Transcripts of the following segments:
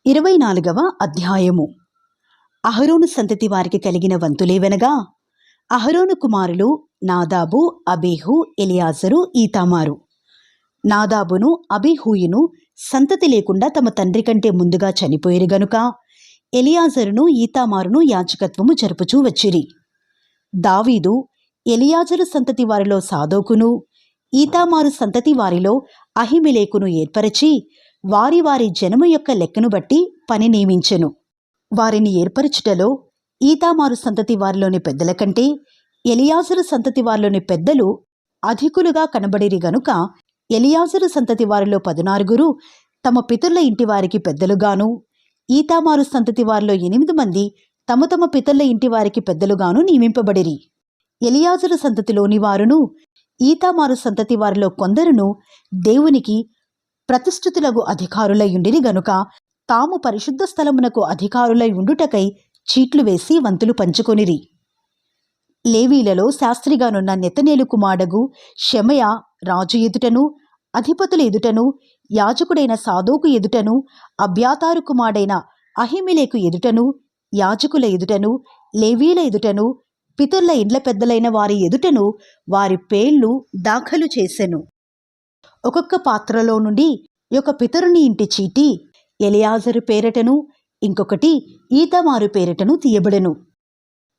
24వ అధ్యాయము. అహరోను సంతతి వారికి కలిగిన వంతులేవనగా, అహరోను కుమారులు నాదాబు, అబీహు, ఎలియాజరు, ఈతామారు. నాదాబును అబీహూయును సంతతి లేకుండా తమ తండ్రి కంటే ముందుగా చనిపోయేరు గనుక ఎలియాజరును ఈతామారును యాజకత్వము జరుపుచూ వచ్చిరి. దావీదు ఎలియాజరు సంతతి వారిలో సాదోకును, ఈతామారు సంతతి వారిలో అహిమెలెకును ఏర్పరచి వారి వారి జనము యొక్క లెక్కను బట్టి పని నియమించెను. వారిని ఏర్పరచుటలో ఈతామారు సంతతి వారిలోని పెద్దల కంటే ఎలియాజరు సంతతి వారిలోని పెద్దలు అధికులుగా కనబడిరి గనుక ఎలియాజరు సంతతి వారిలో 14 తమ పితరుల ఇంటి వారికి పెద్దలుగాను, ఈతామారు సంతతి వారిలో 8 మంది తమ తమ పితరుల ఇంటి వారికి పెద్దలుగాను నియమింపబడిరి. ఎలియాజరు సంతతిలోని వారును ఈతామారు సంతతి వారిలో కొందరును దేవునికి ప్రతిష్ఠితులకు అధికారులై ఉండిరి గనుక తాము పరిశుద్ధ స్థలమునకు అధికారులై ఉండుటకై చీట్లు వేసి వంతులు పంచుకొనిరి. లేవీలలో శాస్త్రిగానున్న నెతనేలు కుమారుడగు షెమయ రాజు ఎదుటను, అధిపతుల ఎదుటను, యాజకుడైన సాదోకు ఎదుటను, అబ్యాతారు కుమారుడైన అహిమెలెకు ఎదుటను, యాజకుల ఎదుటను, లేవీల ఎదుటను, పితరుల ఇండ్ల పెద్దలైన వారి ఎదుటను వారి పేర్లు దాఖలు చేసెను. ఒక్కొక్క పాత్రలో నుండి ఒక పితరుని ఇంటి చీటి ఎలియాజరు పేరటను, ఇంకొకటి ఈతామారు పేరటను తీయబడెను.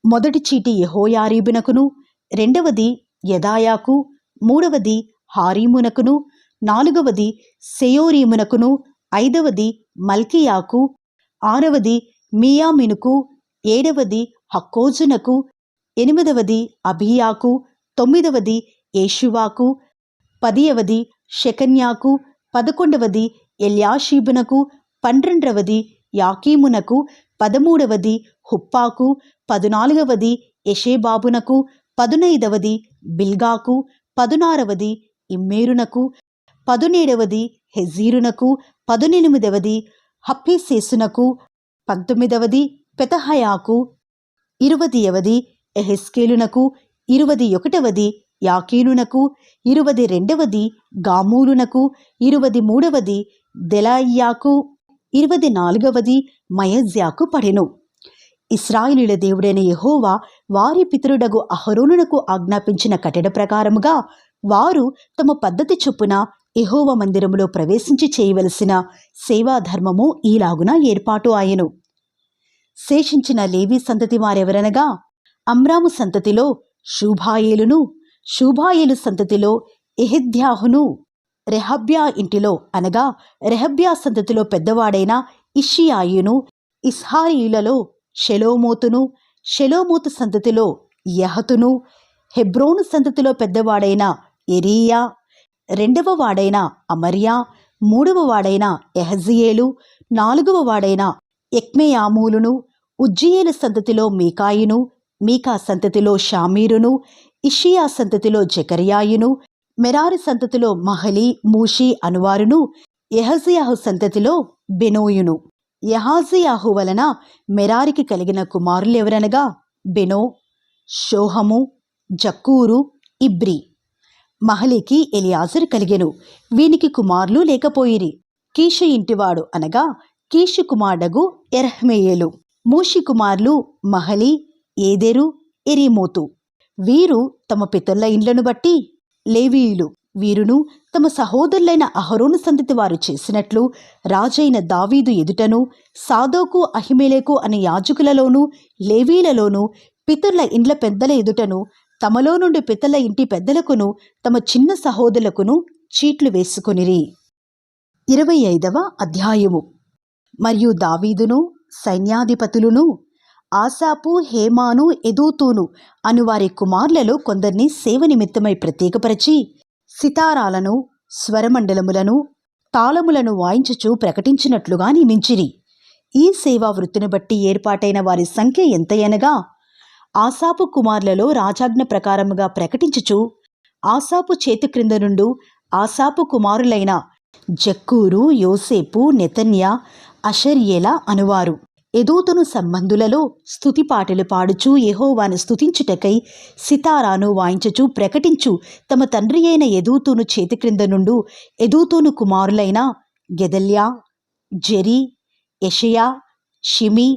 మొదటి చీటి యెహోయారీబునకును, రెండవది యెదాయాకు, మూడవది హారీమునకును, నాలుగవది సెయోరీమునకును, ఐదవది మల్కియాకు, ఆరవది మియామినుకు, ఏడవది హక్కోజునకు, ఎనిమిదవది అబీయాకు, తొమ్మిదవది యేషువాకు, 10వది షెకన్యాకు, 11వది ఎల్యాషీబునకు, 12వది యాకీమునకు, 13వది హుప్పాకు, 14వది యెషేబాబునకు, 15వది బిల్గాకు, 16వది ఇమ్మేరునకు, 17వది హెజీరునకు, 18వది హప్పీసేసునకు, 19వది పెతహయాకు, 20వది ఎహెస్కేలునకు, 21వది యాకీనునకు, 22వది గామూలునకు, 23వది దెలాయ్యాకు, 24వది మయజ్యాకు పడెను. ఇశ్రాయేలీయుల దేవుడైన యెహోవా వారి పితరుడగు అహరోనునకు ఆజ్ఞాపించిన కట్టడ ప్రకారముగా వారు తమ పద్ధతి చొప్పున యెహోవా మందిరములో ప్రవేశించి చేయవలసిన సేవాధర్మము ఈలాగున ఏర్పాటు ఆయెను. శేషించిన లేవీ సంతతి వారెవరనగా, అమ్రాము సంతతిలో షూబాయేలును, షూబాయేలు సంతతిలో ఎహెద్యాహును, రెహబ్యా ఇంటిలో అనగా రెహబ్యా సంతతిలో పెద్దవాడైన ఇష్షియాయును, ఇస్హారీయులలో షెలోమోతును, షెలోమోతు సంతతిలో యహతును, హెబ్రోను సంతతిలో పెద్దవాడైన ఎరీయా, రెండవ వాడైన అమర్యా, మూడవ వాడైన యహజియేలు, 4వ వాడైన ఎక్మెయామూలును, ఉజ్జీయేలు సంతతిలో మీకాయును, మీకా సంతతిలో షామీరును, ఇషియా సంతతిలో జెకర్యాయును, మెరారి సంతతిలో మహలి, మూషి అనువారును, యెహజియాహు సంతతిలో బెనోయును. యహాజియాహు వలన మెరారికి కలిగిన కుమారులెవరనగా బెనో, షోహము, జక్కూరు, ఇబ్రి. మహలికి ఎలియాజరు కలిగెను. వీనికి కుమారులు లేకపోయిరి. కీషు ఇంటివాడు అనగా కీషు కుమారుడగు ఎరహ్మెయేలు. మూషి కుమారులు మహలి, ఏదెరు, ఎరీమోతు. వీరు తమ పితరుల ఇండ్లను బట్టి లేవీయులు. వీరును తమ సహోదరులైన అహరోను సంతతి వారు చేసినట్లు రాజైన దావీదు ఎదుటను, సాదోకు, అహిమెలెకు అనే యాజకులలోను, లేవీలలోను, పితరుల ఇండ్ల పెద్దల ఎదుటను, తమలో నుండి పితరుల ఇంటి పెద్దలకును, తమ చిన్న సహోదరులకును చీట్లు వేసుకొనిరి. 25వ అధ్యాయము. మరియు దావీదును సైన్యాధిపతులును ఆసాపు, హేమాను, ఎదూతూను అనువారి కుమారులలో కొందరిని సేవ నిమిత్తమై ప్రత్యేకపరచి సితారాలను, స్వరమండలములను, తాళములను వాయించుచు ప్రకటించినట్లుగా నియమించిరి. ఈ సేవా వృత్తిని బట్టి ఏర్పాటైన వారి సంఖ్య ఎంతయనగా, ఆసాపు కుమారులలో రాజాజ్ఞ ప్రకారముగా ప్రకటించుచు ఆసాపు చేతి క్రింద నుండు ఆసాపు కుమారులైన జక్కూరు, యోసేపు, నెతన్యా, అషర్యేలా అనువారు. ఎదూతును సంబంధులలో స్తుతి పాటలు పాడుచు యెహోవాను స్తుతించుటకై సితారాను వాయించుచు ప్రకటించు తమ తండ్రి అయిన ఎదూతును చేతి క్రింద నుండు ఎదూతును కుమారులైన గెదల్యా, జెరి, యెషయా, షిమి,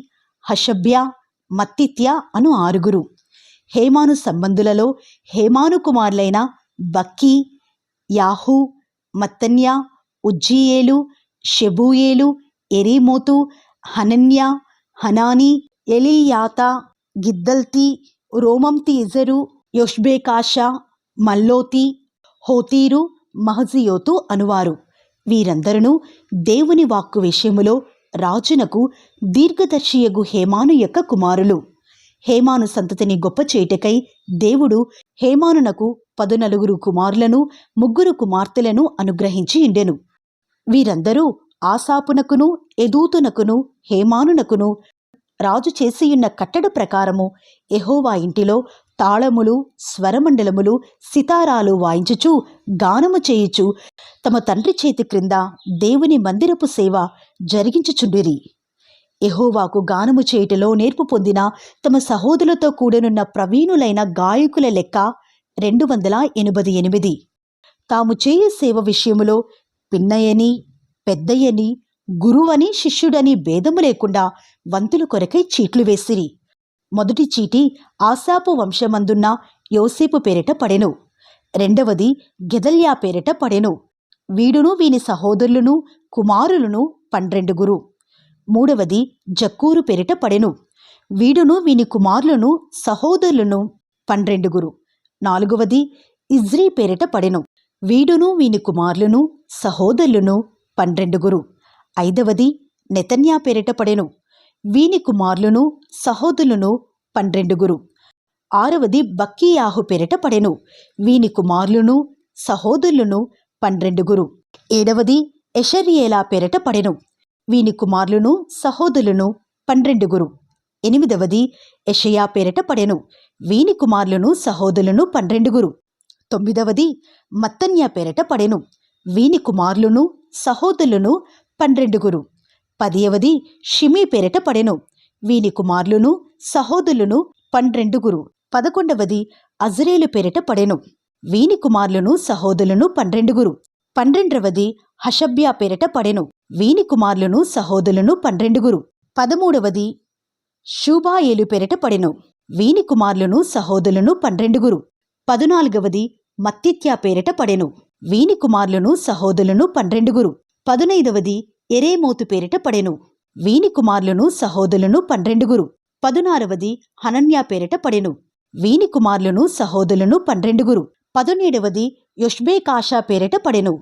హషబ్యా, మత్తిత్య అను 6. హేమాను సంబంధులలో హేమాను కుమారులైన బక్కీ, యాహూ, మత్తన్య, ఉజ్జీయేలు, షెబూయేలు, ఎరీమోతు, హనన్యా, హనానీ, ఎలీయాతా, గిద్దల్తి, రోమంతియెజరు, యొష్బెకాషా, మల్లోతి, హోతీరు, మహజియోతు అనువారు. వీరందరూ దేవుని వాక్కు విషయములో రాజునకు దీర్ఘదర్శియగు హేమాను యొక్క కుమారులు. హేమాను సంతతిని గొప్ప చేయుటకై దేవుడు హేమానునకు 14 కుమారులను 3 కుమార్తెలను అనుగ్రహించి ఉండెను. వీరందరూ ఆసాపునకును ఎదూతునకును హేమానునకును రాజు చేసియున్న కట్టడ ప్రకారము యెహోవా ఇంటిలో తాళములు, స్వరమండలములు, సితారాలు వాయించుచు గానము చేయుచు తమ తండ్రి చేతి క్రింద దేవుని మందిరపు సేవ జరిగించుచుండిరి. యెహోవాకు గానము చేయుటలో నేర్పు పొందిన తమ సహోదరులతో కూడనున్న ప్రవీణులైన గాయకుల లెక్క 288. తాము చేయు సేవ విషయములో పిన్నయని, పెద్దయని, గురువని, శిష్యుడని భేదము లేకుండా వంతుల కొరకై చీట్లు వేసిరి. మొదటి చీటి ఆసాపు వంశమందున్న యోసేపు పేరిట పడెను. రెండవది గెదల్యా పేరిట పడెను. వీడును వీని సహోదరులను కుమారులను 12. మూడవది జక్కూరు పేరిట పడెను. వీడును వీని కుమారులను సహోదరులను 12. నాలుగవది ఇజ్రీ పేరిట పడెను. వీడును వీని కుమారులను సహోదరులను 12. ఐదవది నెతన్యా పేరిట పడెను. వీని కుమారులను సహోదరులను 12. ఆరవది బక్కీయాహు పేరిట పడెను. వీని కుమారులను సహోదరులను 12. ఏడవది యెషర్యేలా పేరిట పడెను. వీని కుమారులను సహోదరులను 12. ఎనిమిదవది యెషయా పేరిట పడెను. వీని కుమారులను సహోదరులను 12. తొమ్మిదవది మత్తన్య పేరిట పడెను. వీని కుమారులను సహోదరులను 12. 10వది షిమి పేరిట పడెను. వీని కుమారులను సహోదరులను 12. 11వది అజ్రేలు పేరిట పడెను. వీని కుమారులను సహోదరులను 12. 12వది హషబ్యా పేరిట పడెను. వీని కుమారులను సహోదరులను 12. 13వది షూబాయేలు పేరిట పడెను. వీని కుమారులను సహోదరులను 12. 14వది మత్తిత్యా పేరిట పడెను. వీని కుమారులను సహోదరులను 12. 15వది ఎరేమోతు పేరిట పడెను. వీని కుమారులను సహోదరులను 12. 16వది హనన్యా పేరిట పడెను. వీని కుమారులను సహోదరులను 12. 17వది యొష్బెకాషా పేరిట పడెను.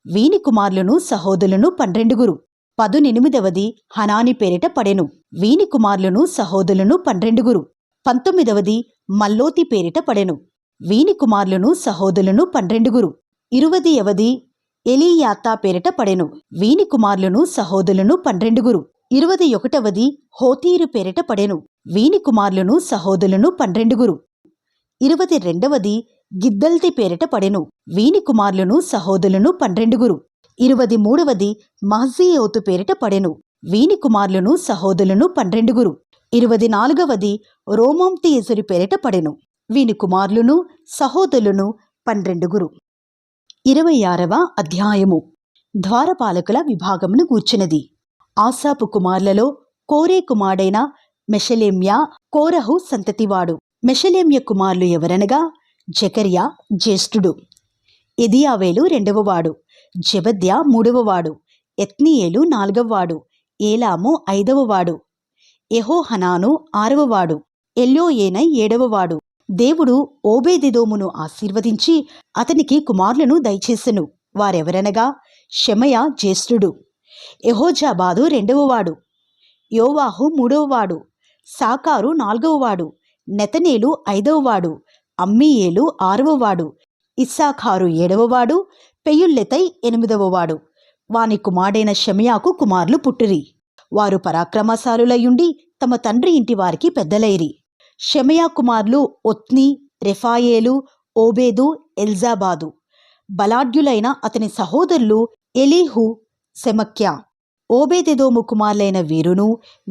వీని కుమారులను సహోదరులను 12. 18వది హనాని పేరిట పడెను. వీని కుమారులను సహోదరులను 12. 19వది మల్లోతి పేరిట పడెను. వీని కుమారులను సహోదరులను 12. 20వది ఎలీయాతా పేరిట పడెను. వీని కుమారులను సహోదరులను 12. 21వది హోతీరు పేరిట పడెను. వీని కుమారులను సహోదరులను 12. 22వది గిద్దల్తి పేరిట పడెను. వీని కుమారులను సహోదరులను 12. 23వది మహజియోతు పేరిట పడెను. వీని కుమారులను సహోదరులను 12. 24వది రోమంతియెజరు పేరిట పడెను. వీని కుమారులను సహోదరులను 12. 26వ అధ్యాయము. ద్వారపాలకుల విభాగమును గూర్చినది. ఆసాపు కుమారులలో కోరే కుమారుడైన మెషలేమ్యా కోరహు సంతతివాడు. మెషలేమ్య కుమారులు ఎవరనగా జెకర్యా జ్యేష్ఠుడు, ఎదియావేలు 2వవాడు, జెబద్యా 3వవాడు, ఎత్నీయేలు 4వవాడు, ఏలాము 5వవాడు, యెహోహనాను 6వవాడు, ఎల్యోయేనై 7వవాడు. దేవుడు ఓబేదెదోమును ఆశీర్వదించి అతనికి కుమారులను దయచేసెను. వారెవరనగా షెమయా జ్యేష్ఠుడు, యెహోజాబాదు 2వవాడు, యోవాహు 3వవాడు, సాకారు 4వవాడు, నెతనేలు 5వవాడు, అమ్మీయేలు 6వవాడు, ఇస్సాఖారు 7వవాడు, పెయుల్లెతై 8వవాడు. వాని కుమారుడైన షెమయాకు కుమారులు పుట్టిరి. వారు పరాక్రమశాలులయుండి తమ తండ్రి ఇంటి వారికి పెద్దలైరి. షెమయా కుమారులు ఒత్ని, రెఫాయేలు, ఓబేదు, ఎల్జాబాదు. బలాఢ్యులైన అతని సహోదరులు ఎలీహు, సెమక్యా. ఓబేదెదోము కుమారులైన వీరును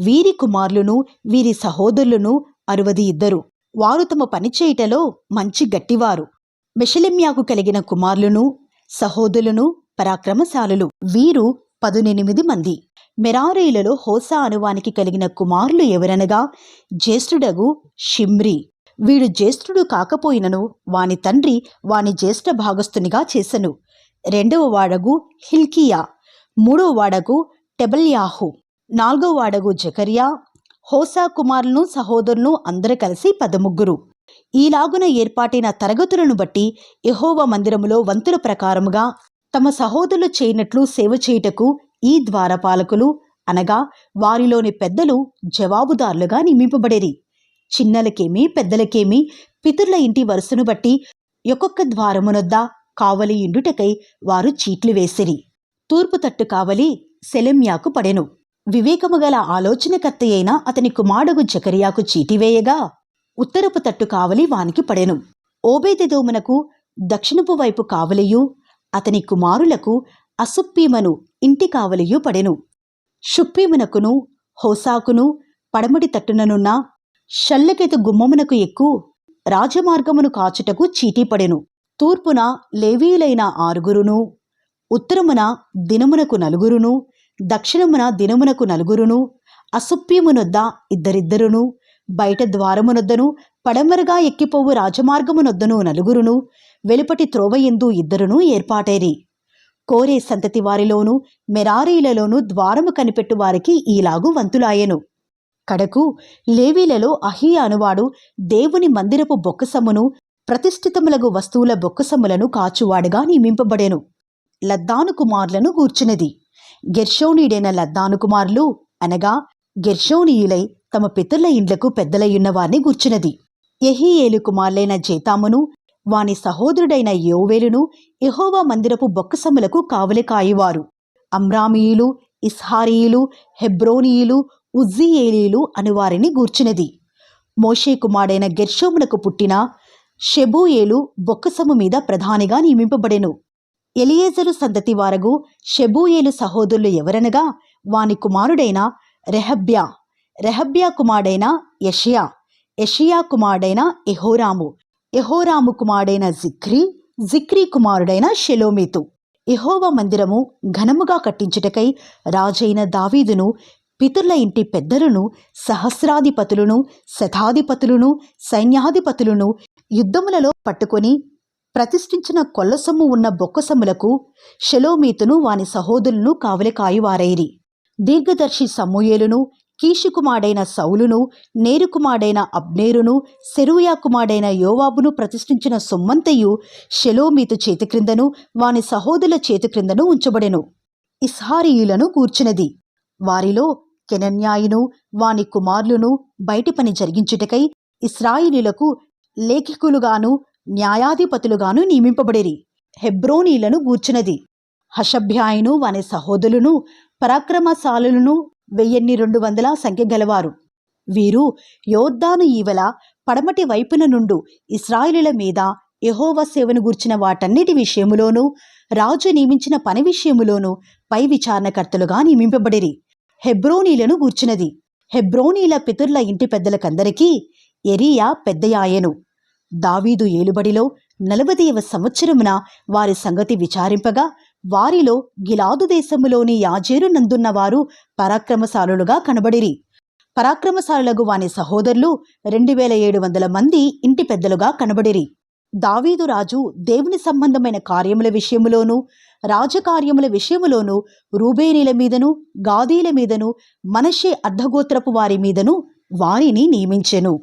వీరి కుమారులను వీరి సహోదరులను 62. వారు తమ పనిచేయుటలో మంచి గట్టివారు. మెషలెమ్యాకు కలిగిన కుమారులను సహోదరులను పరాక్రమశాలులు. వీరు 18 మంది. మెరారీలలో హోసా అనువానికి కలిగిన కుమారులు ఎవరనగా జ్యేష్ఠుడగు షిమ్రి. వీడు జ్యేష్ఠుడు కాకపోయినను వాని తండ్రి వాని జ్యేష్ఠ భాగస్థునిగా చేసెను. రెండవ వాడగు హిల్కియా, మూడవ వాడగు టెబల్యాహు, నాలుగవ వాడగు జకర్యా. హోసా కుమారులను సహోదరులను అందరూ కలిసి 13. ఈలాగున ఏర్పాటైన తరగతులను బట్టి యెహోవా మందిరములో వంతుల ప్రకారముగా తమ సహోదరులు చేయనట్లు సేవ చేయుటకు ఈ ద్వారపాలకులు అనగా వారిలోని పెద్దలు జవాబుదారులుగా నియమింపబడేరి. చిన్నలకేమి పెద్దలకేమి పితరుల ఇంటి వరుసను బట్టి ఒక్కొక్క ద్వారమునొద్ద కావలి ఇండుటకై వారు చీట్లు వేసిరి. తూర్పు తట్టు కావలి సెలెమ్యాకు పడెను. వివేకము గల ఆలోచనకర్త అయిన అతని కుమారుడు జకర్యాకు చీటివేయగా ఉత్తరపు తట్టు కావలి వానికి పడెను. ఓబేదెదోమునకు దక్షిణపు వైపు కావలియు అతని కుమారులకు అసుప్పీమను ఇంటి కావలియు పడెను. షుప్పీమునకును హోసాకును పడమటి తట్టుననున్న షల్లకెతు గుమ్మమునకు ఎక్కు రాజమార్గమును కాచుటకు చీటీ పడెను. తూర్పున లేవీయులైన 6 ఉత్తరమున దినమునకు 4 దక్షిణమున దినమునకు 4 అసుప్పీమునొద్ద 2 బయట ద్వారమునొద్దను పడమరగా ఎక్కిపోవు రాజమార్గమునొద్దను 4 వెలుపటి త్రోవయందు 2 ఏర్పాటైరి. కోరే సంతతి వారిలోను మెరారీలలోను ద్వారము కనిపెట్టు వారికి ఈలాగు వంతులాయెను. కడకు లేవీలలో అహీయా అనువాడు దేవుని మందిరపు బొక్కసమును ప్రతిష్ఠితములగు వస్తువుల బొక్కసములను కాచువాడుగా నియమింపబడెను. లద్దాను కుమారులను గూర్చినది. గెర్షోనీయుడైన లద్దాను కుమారులు అనగా గెర్షోనీయులై తమ పితరుల ఇండ్లకు పెద్దలయ్యున్న వారిని గూర్చినది. యెహీయేలు కుమారులైన జేతామును వాని సహోదరుడైన యోవేలును యెహోవా మందిరపు బొక్కసములకు కావలి కాయువారు. అమ్రామీయులు, ఇస్హారీయులు, హెబ్రోనీయులు, ఉజ్జీయేలీలు అనువారిని గూర్చినది. మోషే కుమారుడైన గెర్షోమునకు పుట్టిన షెబూయేలు బొక్కసము మీద ప్రధానిగా నియమింపబడెను. ఎలియేజరు సంతతి వారగు షెబూయేలు సహోదరులు ఎవరనగా వాని కుమారుడైన రెహబ్యా, రెహబ్యా కుమారుడైన యెషయా, యెషయా కుమారుడైన యెహోరాము, యెహోరాము కుమారుడైన జిక్రీ, జిక్రీ కుమారుడైన షెలోమీతు. యెహోవా మందిరము ఘనముగా కట్టించుటకై రాజైన దావీదును పితరుల ఇంటి పెద్దలను సహస్రాధిపతులను శతాధిపతులను సైన్యాధిపతులను యుద్ధములలో పట్టుకొని ప్రతిష్ఠించిన కొల్లసొమ్ము ఉన్న బొక్కసములకు షెలోమీతును వాని సహోదరులను కావలి కాయువారైరి. దీర్ఘదర్శి సమూయేలును కీషు కుమారుడైన సౌలును నేరు కుమారుడైన అబ్నేరును సెరూయా కుమారుడైన యోవాబును ప్రతిష్ఠించిన సొమ్మంతయు షెలోమీతు చేతి క్రిందను వాని సహోదరుల చేతి క్రిందను ఉంచబడెను. ఇస్హారీయులను కూర్చున్నది. వారిలో కెనన్యాయును వాని కుమారులను బయటి పని జరిగించుటకై ఇశ్రాయేలీయులకు లేఖికులుగాను న్యాయాధిపతులుగాను నియమింపబడిరి. హెబ్రోనీలను గూర్చినది. హషభ్యాయును వాని సహోదరులను పరాక్రమశాలులను 1200 సంఖ్య గలవారు. వీరు యోర్దాను ఈవల పడమటి వైపున నుండు ఇశ్రాయేలీయుల మీద యెహోవా సేవను గూర్చిన వాటన్నిటి విషయములోనూ రాజు నియమించిన పని విషయములోనూ పై విచారణకర్తలుగా నియమింపబడిరి. హెబ్రోనీలను గూర్చినది. హెబ్రోనీల పితరుల ఇంటి పెద్దలకందరికీ ఎరీయా పెద్దయాయెను. దావీదు ఏలుబడిలో 40వ సంవత్సరమున వారి సంగతి విచారింపగా వారిలో గిలాదు దేశములోని యాజేరు నందున్న వారు పరాక్రమశాలులుగా కనబడిరి. పరాక్రమశాలులకు వాని సహోదరులు 2700 మంది ఇంటి పెద్దలుగా కనబడిరి. దావీదు రాజు దేవుని సంబంధమైన కార్యముల విషయములోను రాజకార్యముల విషయములోను రూబేనీల మీదను గాదీల మీదను మనష్షే అర్ధగోత్రపు వారి మీదను వారిని నియమించెను.